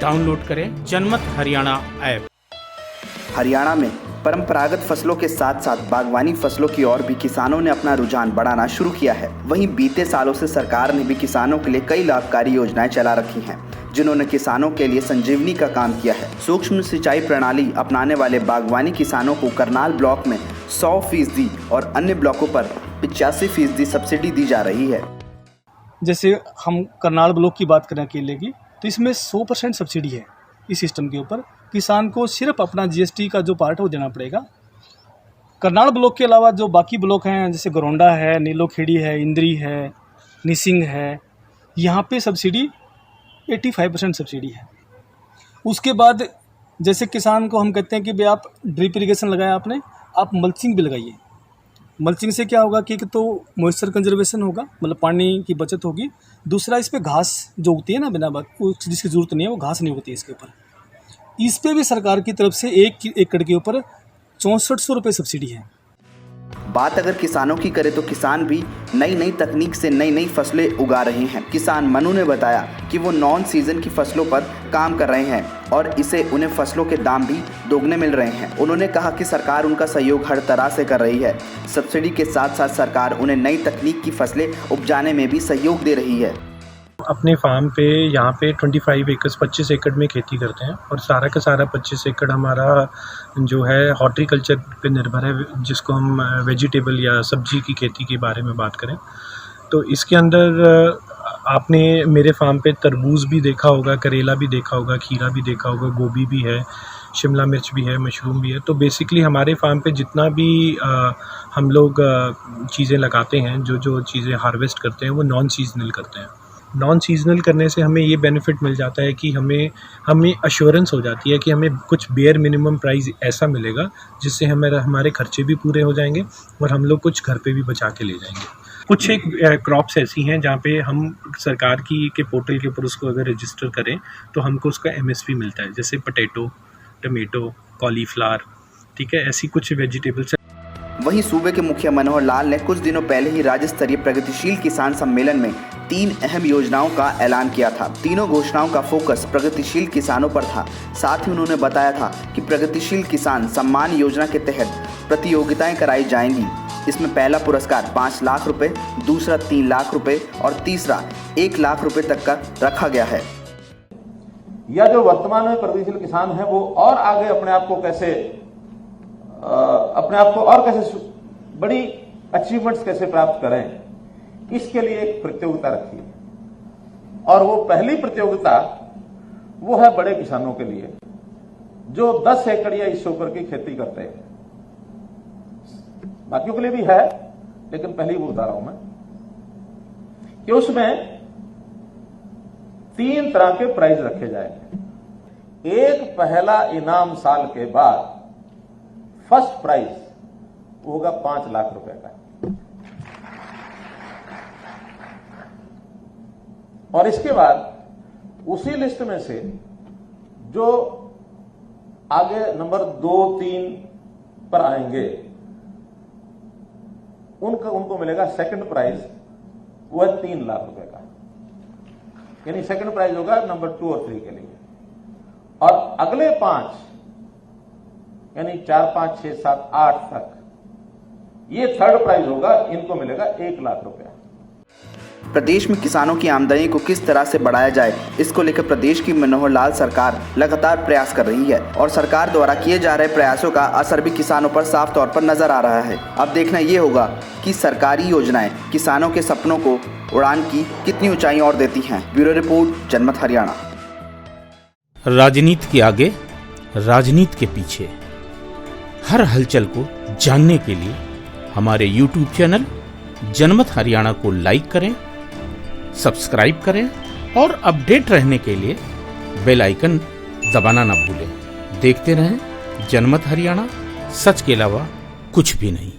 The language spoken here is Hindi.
डाउनलोड करें जनमत हरियाणा ऐप। हरियाणा में परंपरागत फसलों के साथ साथ बागवानी फसलों की ओर भी किसानों ने अपना रुझान बढ़ाना शुरू किया है। वहीं बीते सालों से सरकार ने भी किसानों के लिए कई लाभकारी योजनाएं चला रखी हैं, जिन्होंने किसानों के लिए संजीवनी का काम किया है। सूक्ष्म सिंचाई प्रणाली अपनाने वाले बागवानी किसानों को करनाल ब्लॉक में 100% और अन्य ब्लॉकों पर 85% सब्सिडी दी जा रही है। जैसे हम करनाल ब्लॉक की बात करें अकेले की, तो इसमें 100% सब्सिडी है। इस सिस्टम के ऊपर किसान को सिर्फ अपना GST का जो पार्ट है वो देना पड़ेगा। करनाल ब्लॉक के अलावा जो बाकी ब्लॉक हैं, जैसे गरोंडा है, नीलोखेड़ी है, इंद्री है, निसिंग है, यहाँ पे सब्सिडी 85% सब्सिडी है। उसके बाद जैसे किसान को हम कहते हैं कि भाई आप ड्रिप इरिगेशन लगाया आपने, आप मल्चिंग भी लगाइए। मल्चिंग से क्या होगा कि तो मॉइस्चर कंजर्वेशन होगा, मतलब पानी की बचत होगी। दूसरा, इस पे घास जो उगती है ना बिना बात, जिसकी ज़रूरत नहीं है वो घास नहीं उगती है इसके ऊपर। इस पे भी सरकार की तरफ से 1 एकड़ के ऊपर 6400 रुपये सब्सिडी है। बात अगर किसानों की करें तो किसान भी नई तकनीक से नई फसलें उगा रहे हैं। किसान मनु ने बताया कि वो नॉन सीजन की फसलों पर काम कर रहे हैं और इससे उन्हें फसलों के दाम भी दोगुने मिल रहे हैं। उन्होंने कहा कि सरकार उनका सहयोग हर तरह से कर रही है। सब्सिडी के साथ साथ सरकार उन्हें नई तकनीक की फसलें उपजाने में भी सहयोग दे रही है। अपने फार्म पे यहाँ पे 25 एकड़ में खेती करते हैं और सारा का सारा 25 एकड़ हमारा जो है हॉर्टिकल्चर पे निर्भर है, जिसको हम वेजिटेबल या सब्जी की खेती के बारे में बात करें तो इसके अंदर आपने मेरे फार्म पे तरबूज भी देखा होगा, करेला भी देखा होगा, खीरा भी देखा होगा, गोभी भी है, शिमला मिर्च भी है, मशरूम भी है। तो बेसिकली हमारे फार्म पे जितना भी हम लोग चीज़ें लगाते हैं, जो चीज़ें हार्वेस्ट करते हैं वो नॉन सीजनल करते हैं। नॉन सीजनल करने से हमें ये बेनिफिट मिल जाता है कि हमें अश्योरेंस हो जाती है कि हमें कुछ बेयर मिनिमम प्राइस ऐसा मिलेगा जिससे हमारे खर्चे भी पूरे हो जाएंगे और हम लोग कुछ घर पे भी बचा के ले जाएंगे। कुछ एक क्रॉप्स ऐसी हैं जहाँ पे हम सरकार के पोर्टल के ऊपर उसको अगर रजिस्टर करें तो हमको उसका MSP मिलता है, जैसे पोटैटो, टमेटो, कॉलीफ्लावर, ठीक है, ऐसी कुछ वेजिटेबल्स। वहीं सूबे के मुखिया मनोहर लाल ने कुछ दिनों पहले ही राज्य स्तरीय प्रगतिशील किसान सम्मेलन में 3 अहम योजनाओं का ऐलान किया था। तीनों घोषणाओं का फोकस प्रगतिशील किसानों पर था। साथ ही उन्होंने बताया था कि प्रगतिशील किसान सम्मान योजना के तहत प्रतियोगिताएं कराई जाएंगी। इसमें पहला पुरस्कार 5 लाख रुपए, दूसरा 3 लाख रुपए और तीसरा 1 लाख रुपए तक का रखा गया है। या जो वर्तमान में प्रगतिशील किसान है वो और आगे अपने आप को कैसे बड़ी अचीवमेंट्स कैसे प्राप्त करें, इसके लिए एक प्रतियोगिता रखी है। और वो पहली प्रतियोगिता वो है बड़े किसानों के लिए जो 10 एकड़ या इससे ऊपर की खेती करते हैं। बाकियों के लिए भी है, लेकिन पहली वो बता रहा हूं मैं कि उसमें 3 तरह के प्राइज रखे जाएंगे। एक पहला इनाम साल के बाद फर्स्ट प्राइज होगा 5 लाख रुपए का, और इसके बाद उसी लिस्ट में से जो आगे नंबर 2, 3 पर आएंगे उनको मिलेगा सेकंड प्राइज, वो है 3 लाख रुपए का। यानी सेकंड प्राइज होगा नंबर 2 और 3 के लिए, और अगले 5 यानी 4, 5, 6, 7, 8 तक ये थर्ड प्राइज होगा, इनको मिलेगा 1 लाख रुपया। प्रदेश में किसानों की आमदनी को किस तरह से बढ़ाया जाए, इसको लेकर प्रदेश की मनोहर लाल सरकार लगातार प्रयास कर रही है और सरकार द्वारा किए जा रहे प्रयासों का असर भी किसानों पर साफ तौर पर नजर आ रहा है। अब देखना ये होगा कि सरकारी योजनाएं किसानों के सपनों को उड़ान की कितनी ऊंचाई और देती हैं। ब्यूरो रिपोर्ट, जनमत हरियाणा। राजनीति के आगे, राजनीति के पीछे, हर हलचल को जानने के लिए हमारे YouTube चैनल जनमत हरियाणा को लाइक करें, सब्सक्राइब करें और अपडेट रहने के लिए बेल आइकन दबाना ना भूलें। देखते रहें जनमत हरियाणा, सच के अलावा कुछ भी नहीं।